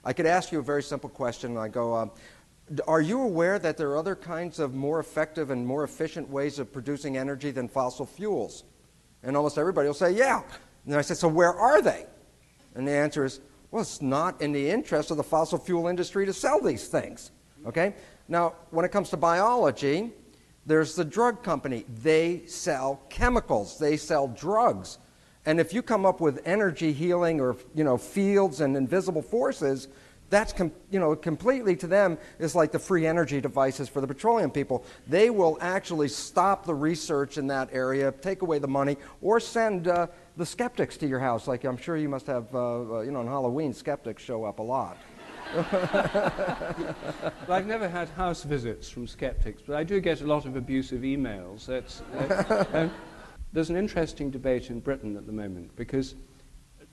I could ask you a very simple question, and I go, are you aware that there are other kinds of more effective and more efficient ways of producing energy than fossil fuels? And almost everybody will say, yeah. And then I said, so where are they? And the answer is, well, it's not in the interest of the fossil fuel industry to sell these things. Okay? Now, when it comes to biology, there's the drug company. They sell chemicals. They sell drugs. And if you come up with energy healing or, fields and invisible forces, that's, completely to them is like the free energy devices for the petroleum people. They will actually stop the research in that area, take away the money, or send the skeptics to your house. Like I'm sure you must have, on Halloween, skeptics show up a lot. Well, I've never had house visits from skeptics, but I do get a lot of abusive emails. There's an interesting debate in Britain at the moment because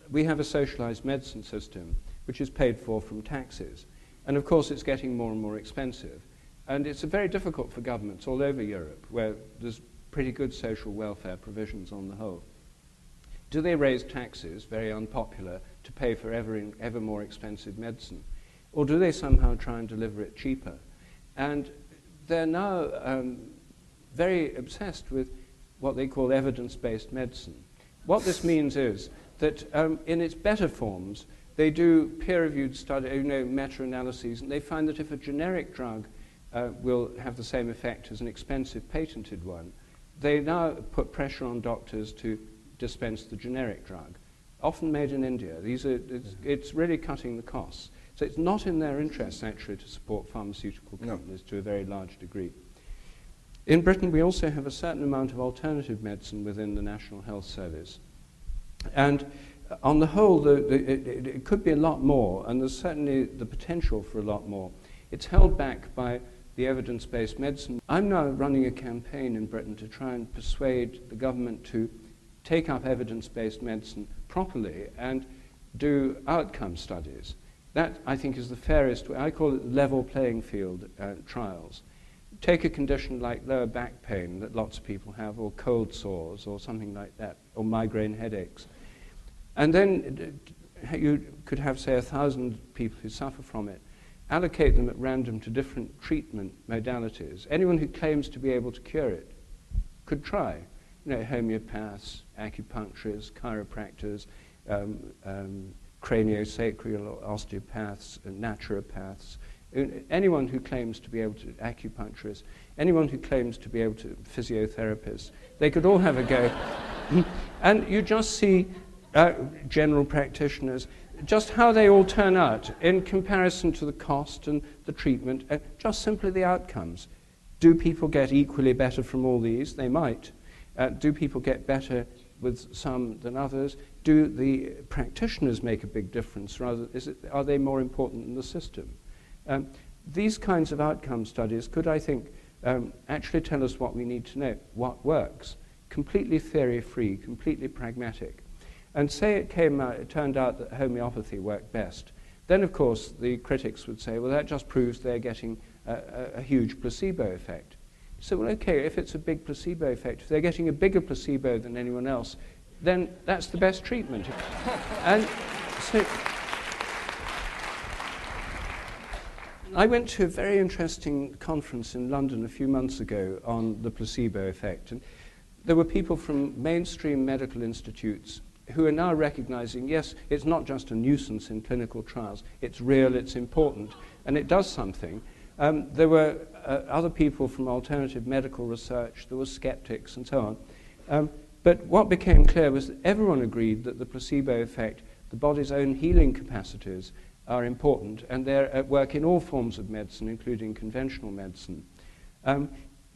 we have a socialized medicine system which is paid for from taxes. And of course it's getting more and more expensive. And it's very difficult for governments all over Europe where there's pretty good social welfare provisions on the whole. Do they raise taxes, very unpopular, to pay for ever more expensive medicine? Or do they somehow try and deliver it cheaper? And they're now very obsessed with what they call evidence-based medicine. What this means is that in its better forms, they do peer-reviewed study, meta-analyses, and they find that if a generic drug will have the same effect as an expensive patented one, they now put pressure on doctors to dispense the generic drug, often made in India. It's really cutting the costs. So it's not in their interest, actually, to support pharmaceutical companies to a very large degree. In Britain, we also have a certain amount of alternative medicine within the National Health Service. And on the whole, it could be a lot more, and there's certainly the potential for a lot more. It's held back by the evidence-based medicine. I'm now running a campaign in Britain to try and persuade the government to take up evidence-based medicine properly and do outcome studies. That, I think, is the fairest way. I call it level playing field trials. Take a condition like lower back pain that lots of people have, or cold sores, or something like that, or migraine headaches. And then you could have, say, 1,000 people who suffer from it, allocate them at random to different treatment modalities. Anyone who claims to be able to cure it could try. Homeopaths, acupuncturists, chiropractors, craniosacral osteopaths, and naturopaths, anyone who claims to be able to, acupuncturists, anyone who claims to be able to, physiotherapists, they could all have a go. And you just see general practitioners, just how they all turn out in comparison to the cost and the treatment, just simply the outcomes. Do people get equally better from all these? They might. Do people get better with some than others? Do the practitioners make a big difference? Rather, are they more important than the system? These kinds of outcome studies could, I think, actually tell us what we need to know, what works. Completely theory-free, completely pragmatic. And say it turned out that homeopathy worked best. Then, of course, the critics would say, well, that just proves they're getting a huge placebo effect. So, well, okay, if it's a big placebo effect, if they're getting a bigger placebo than anyone else, then that's the best treatment. And so I went to a very interesting conference in London a few months ago on the placebo effect. And there were people from mainstream medical institutes who are now recognizing, yes, it's not just a nuisance in clinical trials, it's real, it's important, and it does something. There were other people from alternative medical research, there were skeptics and so on. But what became clear was that everyone agreed that the placebo effect, the body's own healing capacities, are important, and they're at work in all forms of medicine, including conventional medicine.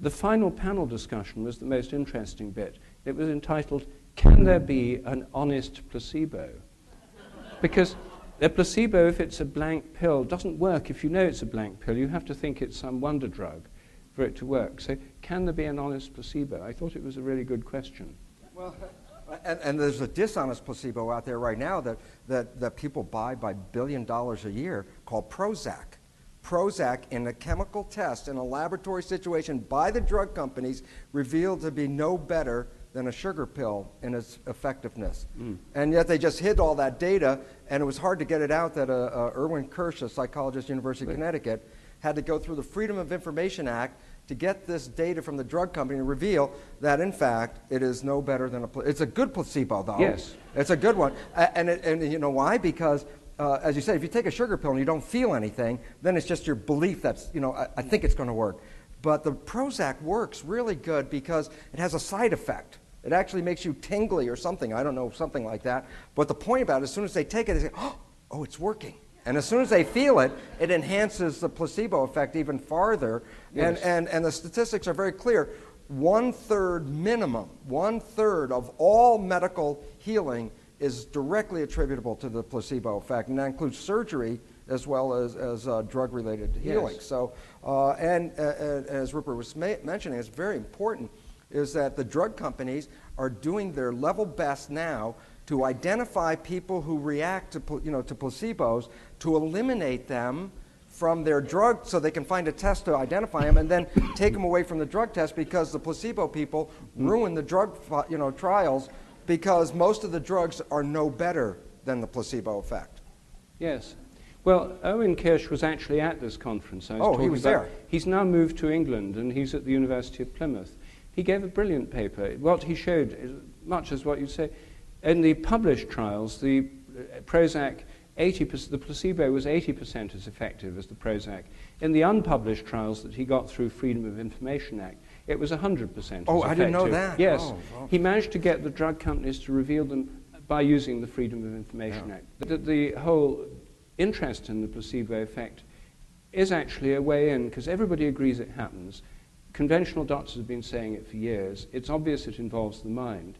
The final panel discussion was the most interesting bit. It was entitled, "Can there be an honest placebo?" Because a placebo, if it's a blank pill, doesn't work if you know it's a blank pill. You have to think it's some wonder drug for it to work. So can there be an honest placebo? I thought it was a really good question. Well, and there's a dishonest placebo out there right now that people buy by $1 billion a year called Prozac. Prozac, in a chemical test in a laboratory situation by the drug companies, revealed to be no better than a sugar pill in its effectiveness. And yet they just hid all that data, and it was hard to get it out that Erwin Kirsch, a psychologist at University of Connecticut, had to go through the Freedom of Information Act to get this data from the drug company and reveal that, in fact, it is no better than it's a good placebo, though. Yes. It's a good one. And you know why? Because, as you said, if you take a sugar pill and you don't feel anything, then it's just your belief that's, you know, I think it's going to work. But the Prozac works really good because it has a side effect. It actually makes you tingly or something. I don't know, something like that. But the point about it, as soon as they take it, they say, oh, it's working. And as soon as they feel it, it enhances the placebo effect even farther. Yes. And the statistics are very clear. 1/3 minimum, 1/3 of all medical healing is directly attributable to the placebo effect. And that includes surgery as well as drug-related healing. Yes. So, and as Rupert was mentioning, it's very important, is that the drug companies are doing their level best now to identify people who react to, to placebos, to eliminate them from their drug so they can find a test to identify them and then take them away from the drug test, because the placebo people ruin the drug trials, because most of the drugs are no better than the placebo effect. Yes. Well, Erwin Kirsch was actually at this conference I was talking he was about. there. He's now moved to England, and he's at the University of Plymouth. He gave a brilliant paper. What he showed, is much as what you say, in the published trials, the Prozac, 80%, the placebo was 80% as effective as the Prozac. In the unpublished trials that he got through Freedom of Information Act, it was 100% as effective. I didn't know that. Yes. Oh. He managed to get the drug companies to reveal them by using the Freedom of Information Act. The whole interest in the placebo effect is actually a way in, because everybody agrees it happens. Conventional doctors have been saying it for years. It's obvious it involves the mind.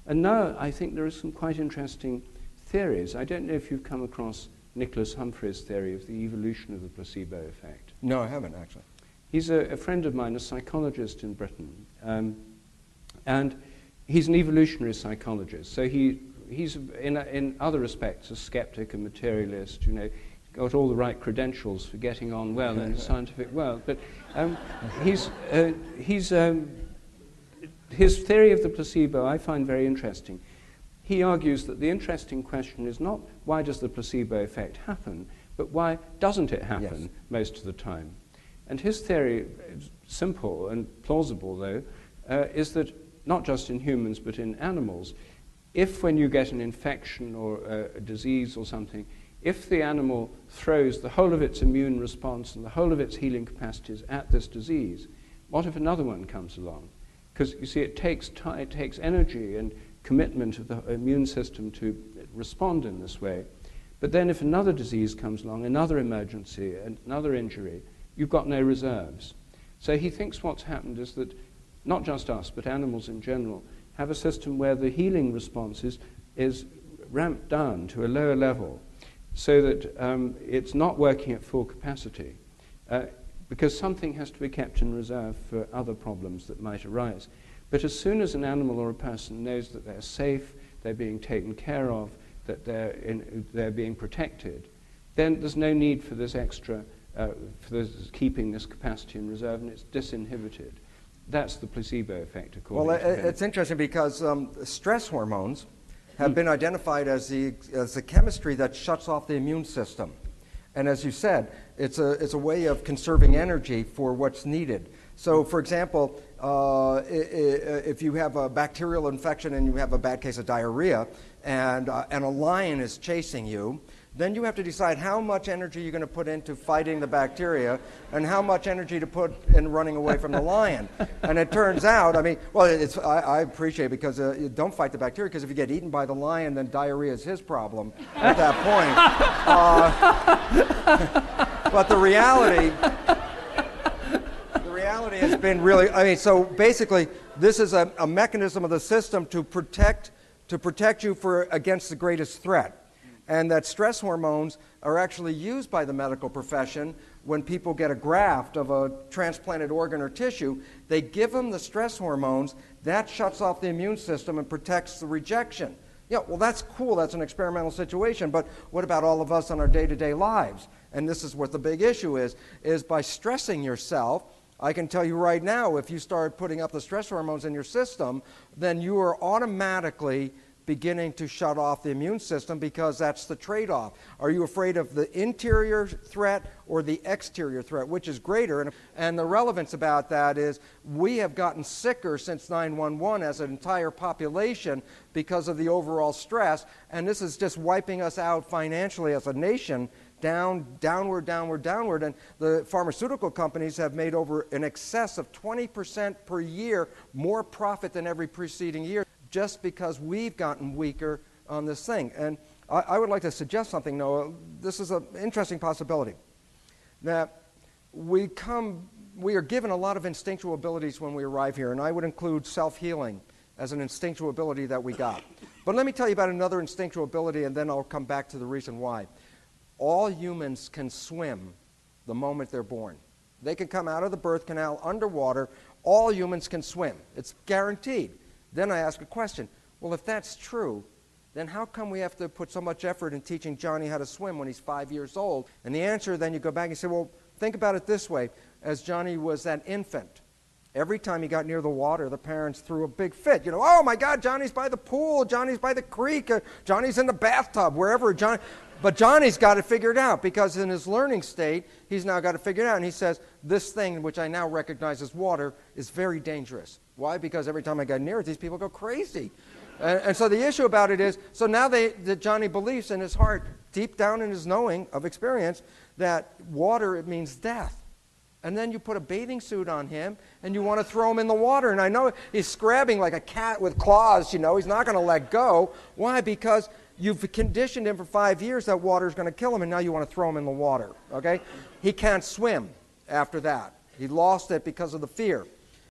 And now I think there are some quite interesting theories. I don't know if you've come across Nicholas Humphrey's theory of the evolution of the placebo effect. No, I haven't, actually. He's a friend of mine, a psychologist in Britain. And he's an evolutionary psychologist. So he's in other respects a skeptic, a materialist, got all the right credentials for getting on well in the scientific world. But his theory of the placebo I find very interesting. He argues that the interesting question is not why does the placebo effect happen, but why doesn't it happen most of the time. And his theory, simple and plausible though, is that not just in humans but in animals, if when you get an infection or a disease or something, if the animal throws the whole of its immune response and the whole of its healing capacities at this disease, what if another one comes along? Because you see, it takes energy and commitment of the immune system to respond in this way. But then if another disease comes along, another emergency, another injury, you've got no reserves. So he thinks what's happened is that not just us, but animals in general, have a system where the healing response is ramped down to a lower level so that it's not working at full capacity because something has to be kept in reserve for other problems that might arise. But as soon as an animal or a person knows that they're safe, they're being taken care of, that they're being protected, then there's no need for this extra, keeping this capacity in reserve, and it's disinhibited. That's the placebo effect, according to him. It's interesting because stress hormones have been identified as the chemistry that shuts off the immune system. And as you said, it's a way of conserving energy for what's needed. So, for example, if you have a bacterial infection and you have a bad case of diarrhea, and a lion is chasing you, then you have to decide how much energy you're going to put into fighting the bacteria and how much energy to put in running away from the lion. And it turns out, I appreciate it because you don't fight the bacteria, because if you get eaten by the lion, then diarrhea is his problem at that point. But the reality has been really, so basically this is a mechanism of the system to protect you against the greatest threat. And that stress hormones are actually used by the medical profession when people get a graft of a transplanted organ or tissue. They give them the stress hormones. That shuts off the immune system and protects the rejection. Well, that's cool. That's an experimental situation. But what about all of us on our day-to-day lives? And this is what the big issue is by stressing yourself, I can tell you right now, if you start putting up the stress hormones in your system, then you are automatically beginning to shut off the immune system, because that's the trade-off. Are you afraid of the interior threat or the exterior threat? Which is greater? And the relevance about that is we have gotten sicker since 9/11 as an entire population because of the overall stress, and this is just wiping us out financially as a nation, downward, and the pharmaceutical companies have made over in excess of 20% per year more profit than every preceding year, just because we've gotten weaker on this thing. And I would like to suggest something, Noah. This is an interesting possibility, that we are given a lot of instinctual abilities when we arrive here, and I would include self-healing as an instinctual ability that we got. But let me tell you about another instinctual ability, and then I'll come back to the reason why. All humans can swim the moment they're born. They can come out of the birth canal underwater. All humans can swim. It's guaranteed. Then I ask a question. Well, if that's true, then how come we have to put so much effort in teaching Johnny how to swim when he's 5 years old? And the answer, then you go back and say, well, think about it this way. As Johnny was that infant, every time he got near the water, the parents threw a big fit. You know, oh my God, Johnny's by the pool, Johnny's by the creek, Johnny's in the bathtub, wherever Johnny. But Johnny's got it figured out, because in his learning state, he's now got it figured out. And he says, this thing, which I now recognize as water, is very dangerous. Why? Because every time I get near it, these people go crazy. And so the issue about it is, so now that Johnny believes in his heart, deep down in his knowing of experience, that water, it means death. And then you put a bathing suit on him, and you want to throw him in the water. And I know he's scrabbing like a cat with claws, you know. He's not going to let go. Why? Because you've conditioned him for 5 years that water is going to kill him, and now you want to throw him in the water, okay? He can't swim after that. He lost it because of the fear.